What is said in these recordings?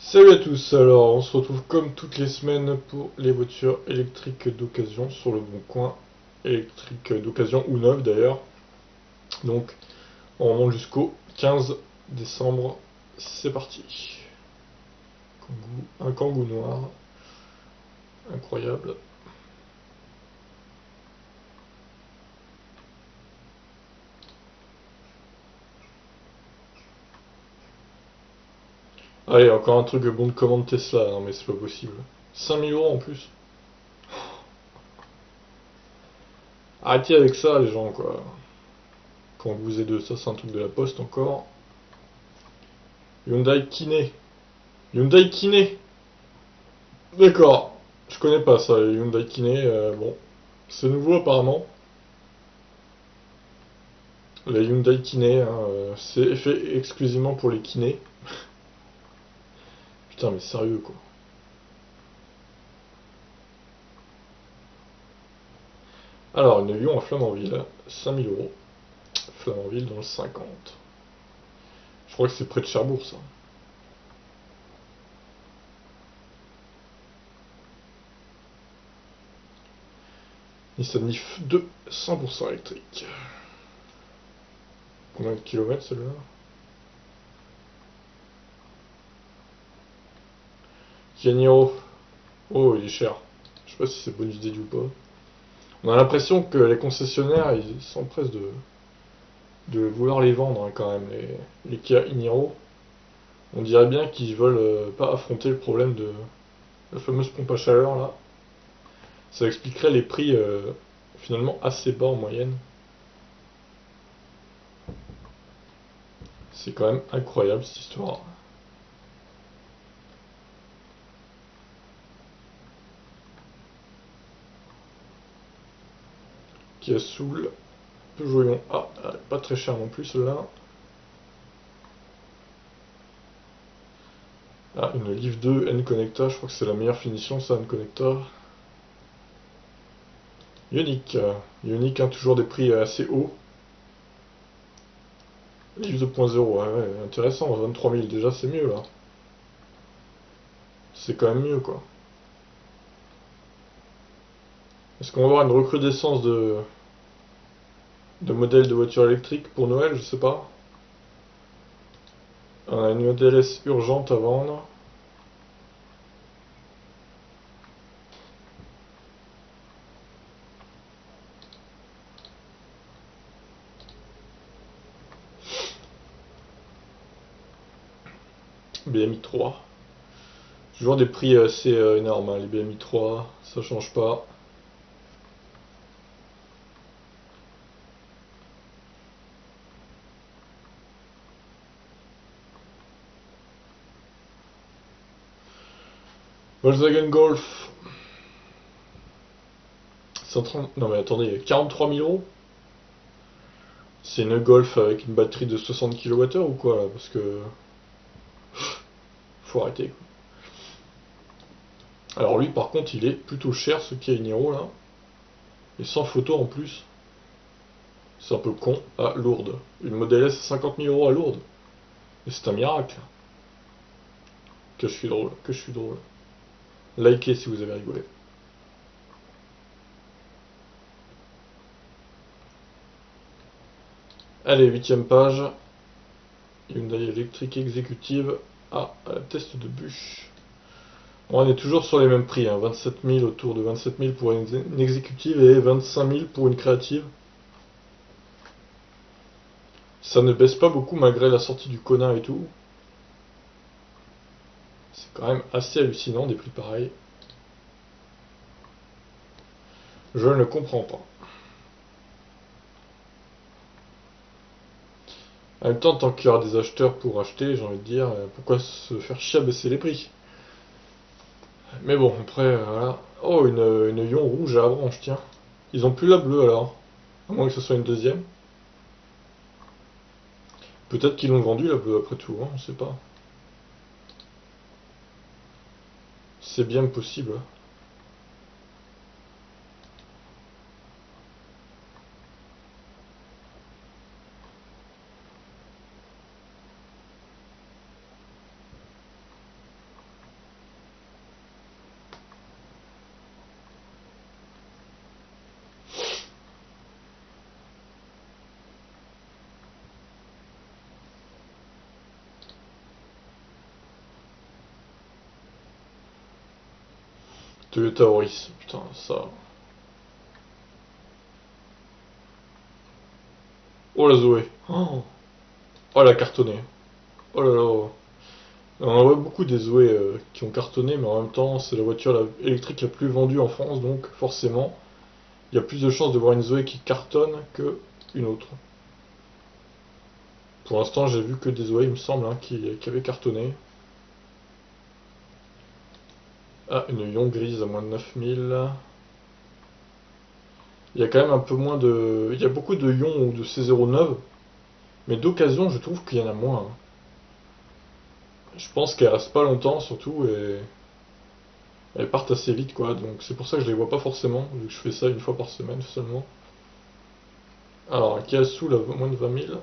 Salut à tous, alors on se retrouve comme toutes les semaines pour les voitures électriques d'occasion sur le Bon Coin, électriques d'occasion ou neuves d'ailleurs. Donc on remonte jusqu'au 15 décembre, c'est parti. Un Kangoo noir, incroyable. Allez, encore un truc bon de commande Tesla, non mais c'est pas possible. 5 000 € en plus. Arrêtez avec ça les gens quoi. Kangoo Z2, ça c'est un truc de la poste encore. Hyundai Kiné. Hyundai Kiné. D'accord. Je connais pas ça, les Hyundai Kiné, bon. C'est nouveau apparemment. La Hyundai Kiné, hein, c'est fait exclusivement pour les kinés. Putain mais sérieux quoi. Alors une Lyon à Flamanville, 5 000 €. Flamanville dans le 50. Je crois que c'est près de Cherbourg ça. Nissan Leaf 2, 100% électrique. Combien de kilomètres celui-là? Yaniro. Oh il est cher. Je sais pas si c'est bonne idée ou pas. On a l'impression que les concessionnaires ils s'empressent de vouloir les vendre hein, quand même, les Kia Niro. On dirait bien qu'ils veulent pas affronter le problème de la fameuse pompe à chaleur là. Ça expliquerait les prix finalement assez bas en moyenne. C'est quand même incroyable cette histoire. Qui a Soul, Peugeot Ion. Ah, pas très cher non plus celle-là. Ah, une Leaf 2 N-Connecta, je crois que c'est la meilleure finition ça, N-Connecta. Ioniq. Ioniq, hein, toujours des prix assez hauts. Leaf 2.0, ouais, intéressant, 23 000 déjà c'est mieux là. C'est quand même mieux quoi. Est-ce qu'on va avoir une recrudescence de modèles de voitures électriques pour Noël? Je sais pas. On a une Model S urgente à vendre. BMI 3. Toujours des prix assez énormes, hein, les BMI 3, ça change pas. Volkswagen Golf, 130... Non mais attendez, 43 000 €. C'est une Golf avec une batterie de 60 kWh ou quoi là? Parce que... Faut arrêter quoi. Alors lui par contre il est plutôt cher ce Kia Niro là. Et sans photo en plus. C'est un peu con. À Lourdes. Une Model S 50 000 € à Lourdes. Et c'est un miracle. Que je suis drôle, que je suis drôle. Likez si vous avez rigolé. Allez, huitième page. Hyundai électrique exécutive à la test de bûche. Bon, on est toujours sur les mêmes prix, hein. 27 000, autour de 27 000 pour une exécutive et 25 000 pour une créative. Ça ne baisse pas beaucoup malgré la sortie du Kona et tout. C'est quand même assez hallucinant des prix pareils. Je ne comprends pas. En même temps, tant qu'il y aura des acheteurs pour acheter, j'ai envie de dire, pourquoi se faire chier à baisser les prix? Mais bon, après, voilà. Oh, une Ion rouge à la branche, tiens. Ils ont plus la bleue alors. À moins que ce soit une deuxième. Peut-être qu'ils l'ont vendue la bleue après tout, hein, on sait pas. C'est bien possible. Toyota Auris, putain, ça. Oh la Zoé. Oh, oh elle a cartonné. Oh là là. On en voit beaucoup des Zoé qui ont cartonné, mais en même temps, c'est la voiture électrique la plus vendue en France, donc forcément, il y a plus de chances de voir une Zoé qui cartonne que une autre. Pour l'instant, j'ai vu que des Zoé, il me semble, hein, qui avaient cartonné. Ah, une Ion grise à moins de 9000. Il y a quand même un peu moins de... Il y a beaucoup de Ion ou de C09, mais d'occasion, je trouve qu'il y en a moins. Je pense qu'elles restent pas longtemps, surtout, et elles partent assez vite, quoi. Donc c'est pour ça que je les vois pas forcément, vu que je fais ça une fois par semaine seulement. Alors, un Kia Soul à moins de 20 000.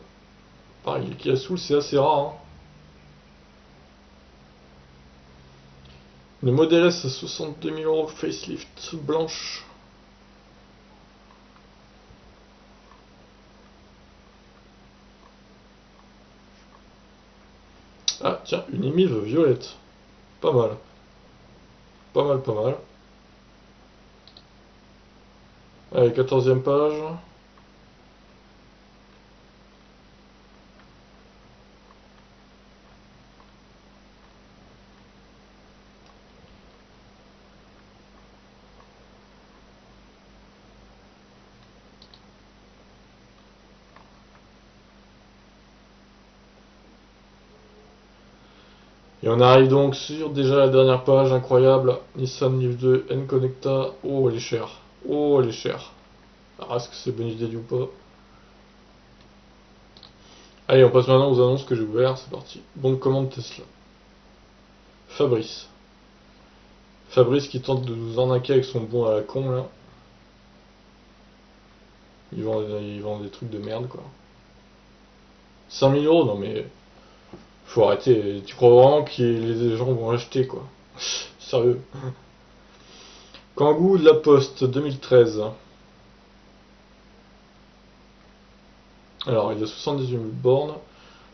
Pareil, le Kia Soul, c'est assez rare, hein. Le Model S à 62 000 € facelift blanche. Ah, tiens, une émive violette. Pas mal. Pas mal, pas mal. Allez, 14e page. Et on arrive donc sur déjà la dernière page, incroyable. Nissan Leaf 2 N-Connecta. Oh, elle est chère. Oh, elle est chère. Alors, est-ce que c'est bonne idée ou pas? Allez, on passe maintenant aux annonces que j'ai ouvertes. C'est parti. Bon de commande Tesla. Fabrice. Fabrice qui tente de nous arnaquer avec son bon à la con, là. Il vend des trucs de merde, quoi. 5000 €, non mais... Faut arrêter. Tu crois vraiment que les gens vont acheter, quoi? Sérieux. Kangoo de la Poste 2013. Alors, il a 78 000 bornes.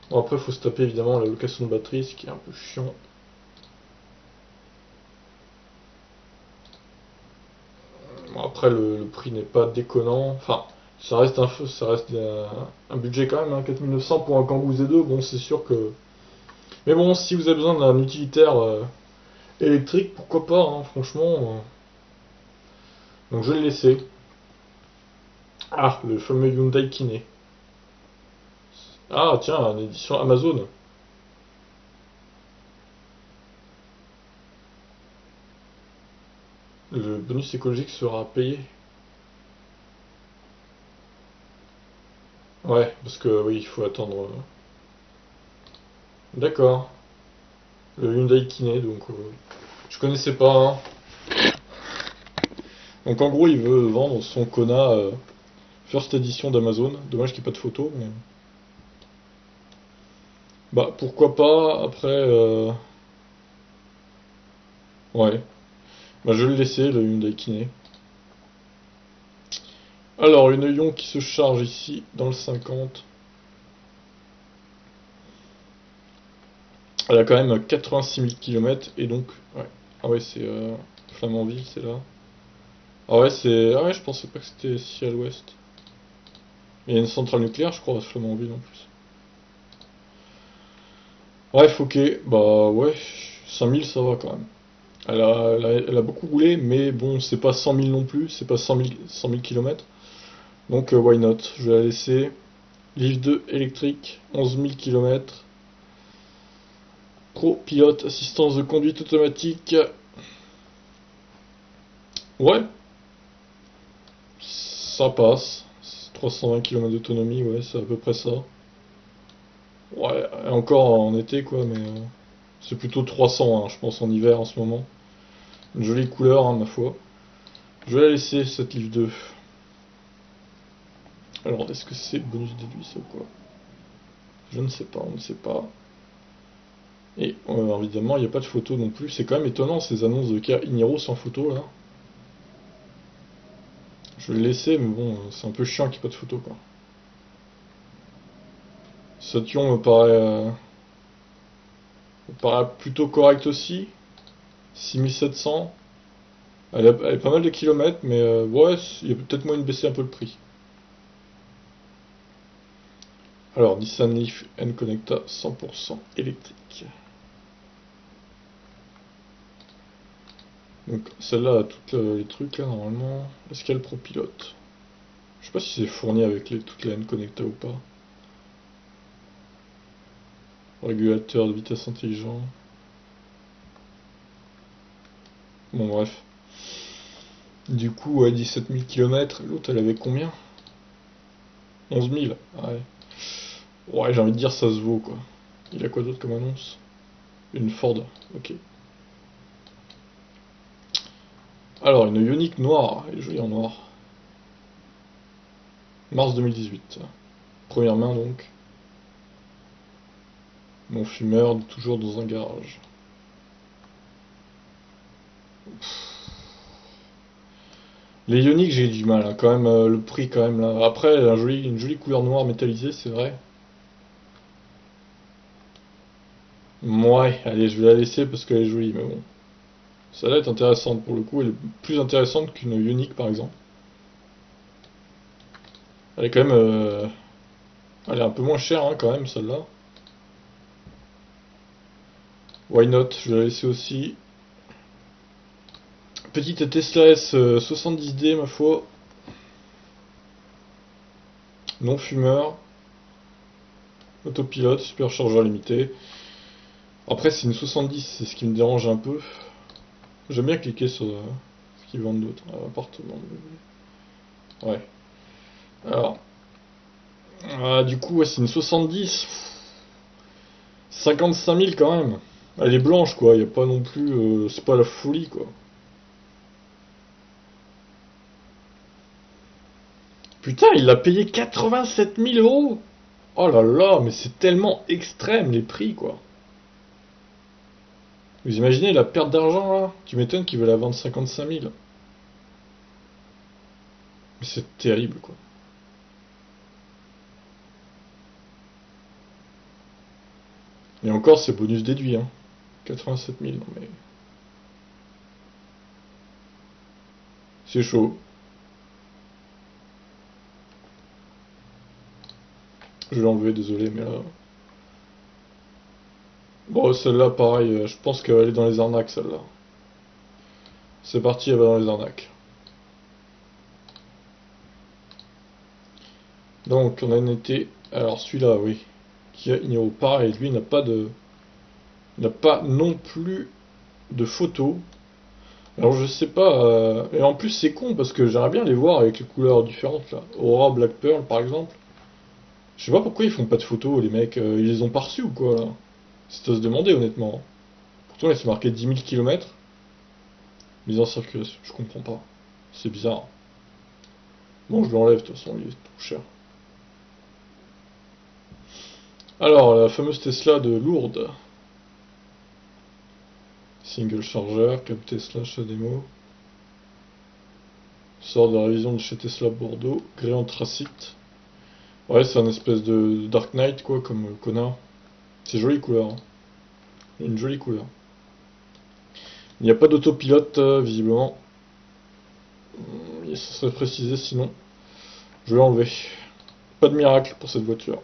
Bon, après, il faut se taper évidemment la location de batterie, ce qui est un peu chiant. Bon, après, le prix n'est pas déconnant. Enfin, ça reste un budget quand même, hein, 4900 pour un Kangoo Z2. Bon, c'est sûr que. Mais bon, si vous avez besoin d'un utilitaire électrique, pourquoi pas, hein, franchement. Donc, je vais le laisser. Ah, le fameux Hyundai Kiné. Ah, tiens, une édition Amazon. Le bonus écologique sera payé. Ouais, parce que oui, il faut attendre. D'accord. Le Hyundai Kiné, donc je connaissais pas, hein. Donc en gros, il veut vendre son Kona First Edition d'Amazon. Dommage qu'il n'y ait pas de photo, mais. Bah pourquoi pas, après. Ouais. Bah je vais le laisser, le Hyundai Kiné. Alors, une Ion qui se charge ici, dans le 50. Elle a quand même 86 000 km, et donc. Ouais. Ah ouais, c'est Flamanville, c'est là. Ah ouais, c'est. Ah ouais, je pensais pas que c'était si à l'ouest. Mais il y a une centrale nucléaire, je crois, à Flamanville en plus. Bref, ok, bah ouais, 5000 ça va quand même. Elle a beaucoup roulé, mais bon, c'est pas 100 000 non plus, c'est pas 100 000 km. Donc, why not? Je vais la laisser. Livre 2 électrique, 11 000 km. Pro pilote, assistance de conduite automatique. Ouais, ça passe. 320 km d'autonomie, ouais, c'est à peu près ça. Ouais, encore en été quoi, mais c'est plutôt 300, hein, je pense, en hiver en ce moment. Une jolie couleur, hein, ma foi. Je vais la laisser, cette livre 2. Alors, est-ce que c'est bonus déduit ça ou quoi? Je ne sais pas, on ne sait pas. Et évidemment, il n'y a pas de photo non plus. C'est quand même étonnant ces annonces de Kia Niro sans photo là. Je vais le laisser, mais bon, c'est un peu chiant qu'il n'y ait pas de photo quoi. Sation me paraît plutôt correct aussi. 6700. Elle a pas mal de kilomètres, mais ouais, il y a peut-être moyen de baisser un peu le prix. Alors, Nissan Leaf N-Connecta 100% électrique. Donc celle-là a tous les trucs là normalement. Est-ce qu'elle ProPilote? Je sais pas si c'est fourni avec toutes les N-Connecta ou pas. Régulateur de vitesse intelligent. Bon bref. Du coup, ouais, 17 000 km. L'autre elle avait combien? 11 000. Ouais. Ouais, j'ai envie de dire ça se vaut quoi. Il a quoi d'autre comme annonce? Une Ford. Ok. Alors, une Ioniq noire. Elle est jolie en noir. Mars 2018. Première main donc. Mon fumeur, toujours dans un garage. Les Ioniq, j'ai du mal, hein, quand même, le prix quand même là. Après, une jolie couleur noire métallisée, c'est vrai. Ouais, allez, je vais la laisser parce qu'elle est jolie, mais bon. Celle-là est intéressante pour le coup, elle est plus intéressante qu'une Ioniq par exemple. Elle est quand même, elle est un peu moins chère hein, quand même celle-là. Why not? Je vais la laisser aussi. Petite Tesla S 70D ma foi. Non fumeur. Autopilote, superchargeur limité. Après c'est une 70, c'est ce qui me dérange un peu. J'aime bien cliquer sur ce qu'ils vendent d'autre. Appartement. Ouais. Alors. Du coup, ouais, c'est une 70. 55 000 quand même. Elle est blanche quoi, y a pas non plus. C'est pas la folie quoi. Putain, il l'a payé 87 000 euros. Oh là là, mais c'est tellement extrême les prix quoi. Vous imaginez la perte d'argent là? Tu m'étonnes qu'ils veulent la vendre 55 000. Mais c'est terrible quoi. Et encore, c'est bonus déduit, hein. 87 000, non mais. C'est chaud. Je vais l'enlever, désolé, mais là. Bon, celle-là, pareil, je pense qu'elle est dans les arnaques, celle-là. C'est parti, elle va dans les arnaques. Donc, on a noté. Alors, celui-là, oui. Qui a ignoré pareil, lui, n'a pas de. Il n'a pas non plus de photos. Alors, je sais pas. Et en plus, c'est con parce que j'aimerais bien les voir avec les couleurs différentes, là. Aura, Black Pearl, par exemple. Je sais pas pourquoi ils font pas de photos, les mecs. Ils les ont pas reçus ou quoi, là? C'est à se demander, honnêtement. Pourtant, là, c'est marqué 10 000 km. Mise en circulation, je comprends pas. C'est bizarre. Bon, je l'enlève, de toute façon, il est trop cher. Alors, la fameuse Tesla de Lourdes. Single charger, cap Tesla chez démo. Sort de la révision de chez Tesla Bordeaux. Gris anthracite. Ouais, c'est un espèce de Dark Knight, quoi, comme connard. C'est jolie couleur. Hein. Une jolie couleur. Il n'y a pas d'autopilote, visiblement. Ça serait précisé sinon. Je vais l'enlever. Pas de miracle pour cette voiture.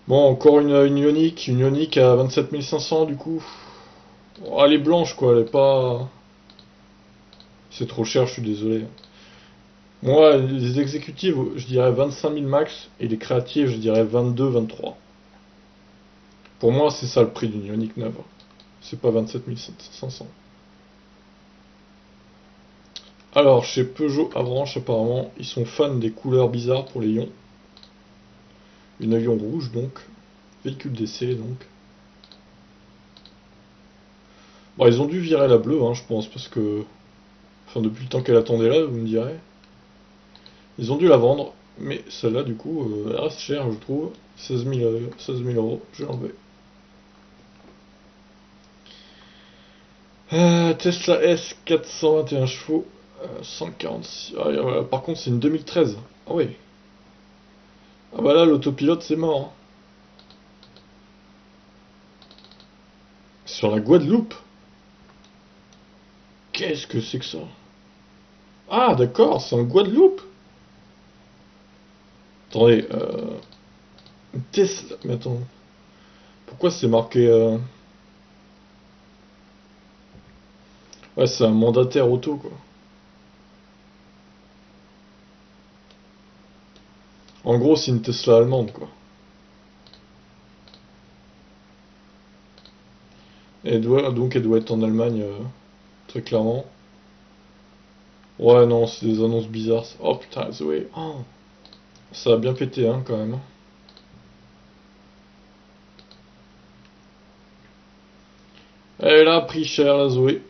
Bon, encore une Ioniq à 27 500 du coup. Oh, elle est blanche quoi, elle est pas. C'est trop cher, je suis désolé. Moi, les exécutives, je dirais 25 000 max, et les créatives, je dirais 22, 23. Pour moi, c'est ça le prix d'une Ioniq neuve. C'est pas 27 500. Alors, chez Peugeot Avranches, apparemment, ils sont fans des couleurs bizarres pour les ions. Une ion rouge, donc. Véhicule d'essai, donc. Bon, ils ont dû virer la bleue, hein, je pense, parce que... Enfin, depuis le temps qu'elle attendait là, vous me direz. Ils ont dû la vendre, mais celle-là, du coup, elle reste chère, je trouve. 16 000 euros, je vais l'enlever. Tesla S, 421 chevaux, 146. Ah, voilà. Par contre, c'est une 2013. Ah oui. Ah bah là, l'autopilote, c'est mort. Hein. Sur la Guadeloupe? Qu'est-ce que c'est que ça? Ah, d'accord, c'est en Guadeloupe. Attendez, Tesla... Mais attends, pourquoi c'est marqué... Ouais, c'est un mandataire auto, quoi. En gros, c'est une Tesla allemande, quoi. Donc elle doit être en Allemagne, très clairement. Ouais, non, c'est des annonces bizarres. Oh putain, Zoé. Oh, ça a bien pété, hein, quand même. Elle a pris cher, la Zoé.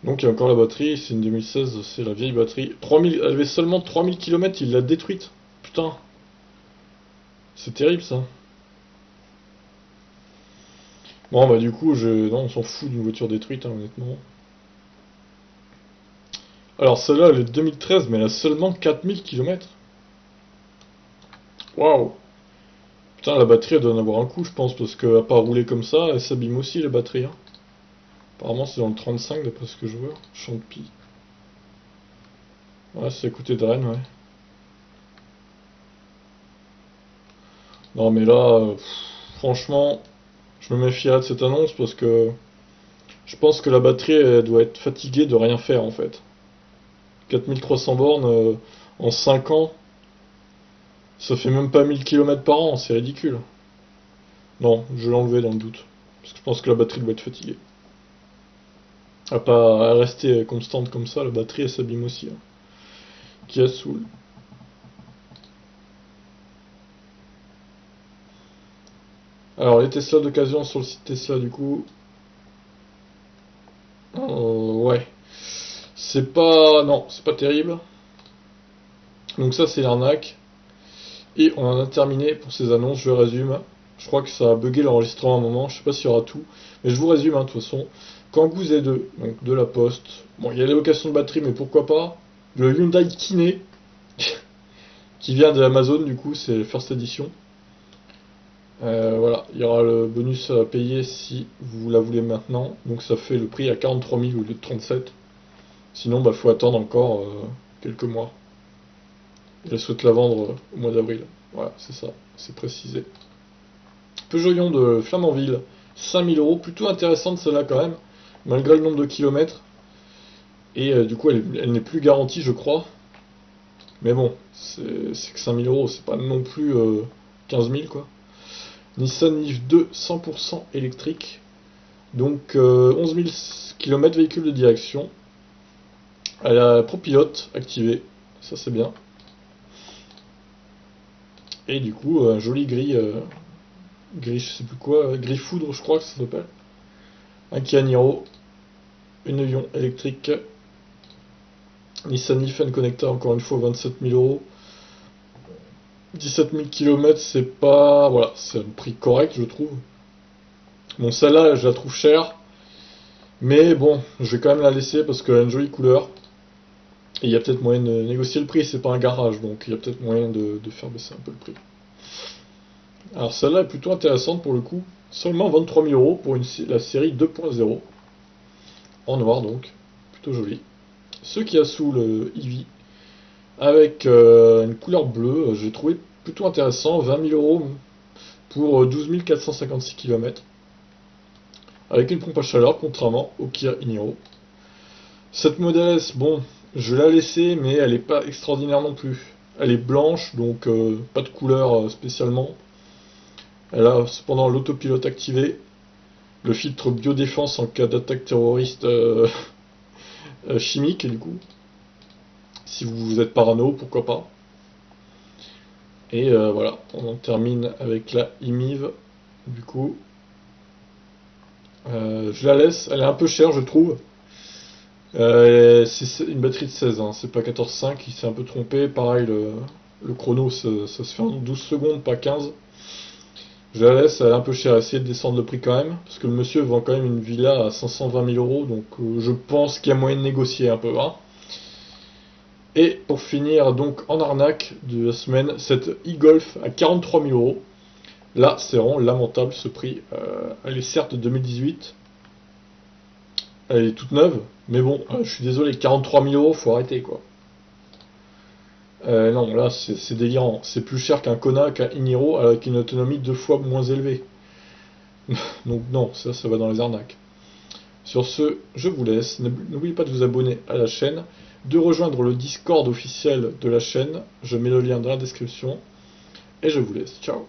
Donc il y a encore la batterie, c'est une 2016, c'est la vieille batterie. 3000, elle avait seulement 3000 km, il l'a détruite. Putain, c'est terrible ça. Bon bah du coup, non, on s'en fout d'une voiture détruite, hein, honnêtement. Alors celle-là, elle est de 2013, mais elle a seulement 4000 km. Waouh. Putain, la batterie, elle doit en avoir un coup, je pense, parce qu'à part rouler comme ça, elle s'abîme aussi, la batterie. Hein. Apparemment, c'est dans le 35, d'après ce que je vois. Champy. Ouais, c'est à côté de Rennes, ouais. Non, mais là, franchement, je me méfierais de cette annonce parce que je pense que la batterie, elle doit être fatiguée de rien faire, en fait. 4300 bornes en 5 ans, ça fait même pas 1000 km par an, c'est ridicule. Non, je vais l'enlever dans le doute. Parce que je pense que la batterie doit être fatiguée. À pas rester constante comme ça, la batterie elle s'abîme aussi. Hein. Qui a saoule. Alors les Tesla d'occasion sur le site Tesla du coup. Ouais. C'est pas. Non, c'est pas terrible. Donc ça c'est l'arnaque. Et on en a terminé pour ces annonces, je résume. Je crois que ça a bugué l'enregistrement à un moment, je sais pas s'il y aura tout. Mais je vous résume hein, de toute façon. Kangoo Z2, donc de la Poste. Bon, il y a l'évocation de batterie, mais pourquoi pas. Le Hyundai Kiné, qui vient de Amazon du coup, c'est First Edition. Voilà, il y aura le bonus à payer si vous la voulez maintenant. Donc ça fait le prix à 43 000 au lieu de 37. Sinon, bah faut attendre encore quelques mois. Et elle souhaite la vendre au mois d'avril. Voilà, c'est ça, c'est précisé. Peugeot de Flamanville, 5000 euros, plutôt intéressante celle-là quand même, malgré le nombre de kilomètres. Et du coup, elle n'est plus garantie, je crois. Mais bon, c'est que 5000 euros, c'est pas non plus 15 000 quoi. Nissan Leaf 2, 100% électrique. Donc 11 000 km véhicule de direction. Elle a ProPilot activé, ça c'est bien. Et du coup, un joli gris je sais plus quoi, gris foudre je crois que ça s'appelle. Un Kia Niro, une Ion électrique. Nissan Leaf connecteur encore une fois 27 000 euros. 17 000 km c'est pas... Voilà, c'est un prix correct je trouve. Bon celle-là je la trouve chère. Mais bon, je vais quand même la laisser parce qu'elle a une jolie couleur. Et il y a peut-être moyen de négocier le prix, c'est pas un garage, donc il y a peut-être moyen de faire baisser un peu le prix. Alors celle-là est plutôt intéressante pour le coup. Seulement 23 000 euros pour la série 2.0. En noir donc, plutôt joli. Ce qui a sous le Eevee, avec une couleur bleue, j'ai trouvé plutôt intéressant. 20 000 euros pour 12 456 km. Avec une pompe à chaleur, contrairement au Kia Niro. Cette Model S, bon, je l'ai laissée, mais elle n'est pas extraordinaire non plus. Elle est blanche, donc pas de couleur spécialement. Elle a cependant l'autopilote activé, le filtre biodéfense en cas d'attaque terroriste chimique, du coup. Si vous êtes parano, pourquoi pas. Et voilà, on en termine avec la IMIV, du coup. Je la laisse, elle est un peu chère, je trouve. C'est une batterie de 16, hein, c'est pas 14,5, il s'est un peu trompé. Pareil, le chrono, ça se fait en 12 secondes, pas 15. Je la laisse, elle est un peu chère, essayer de descendre le prix quand même, parce que le monsieur vend quand même une villa à 520 000 euros, donc je pense qu'il y a moyen de négocier un peu. Hein. Et pour finir, donc en arnaque de la semaine, cette e-Golf à 43 000 euros. Là, c'est vraiment lamentable ce prix. Elle est certes de 2018, elle est toute neuve, mais bon, je suis désolé, 43 000 euros, faut arrêter quoi. Non, là, c'est délirant. C'est plus cher qu'un Kona, qu'un Iniro, avec une autonomie 2 fois moins élevée. Donc non, ça va dans les arnaques. Sur ce, je vous laisse. N'oubliez pas de vous abonner à la chaîne, de rejoindre le Discord officiel de la chaîne. Je mets le lien dans la description. Et je vous laisse. Ciao.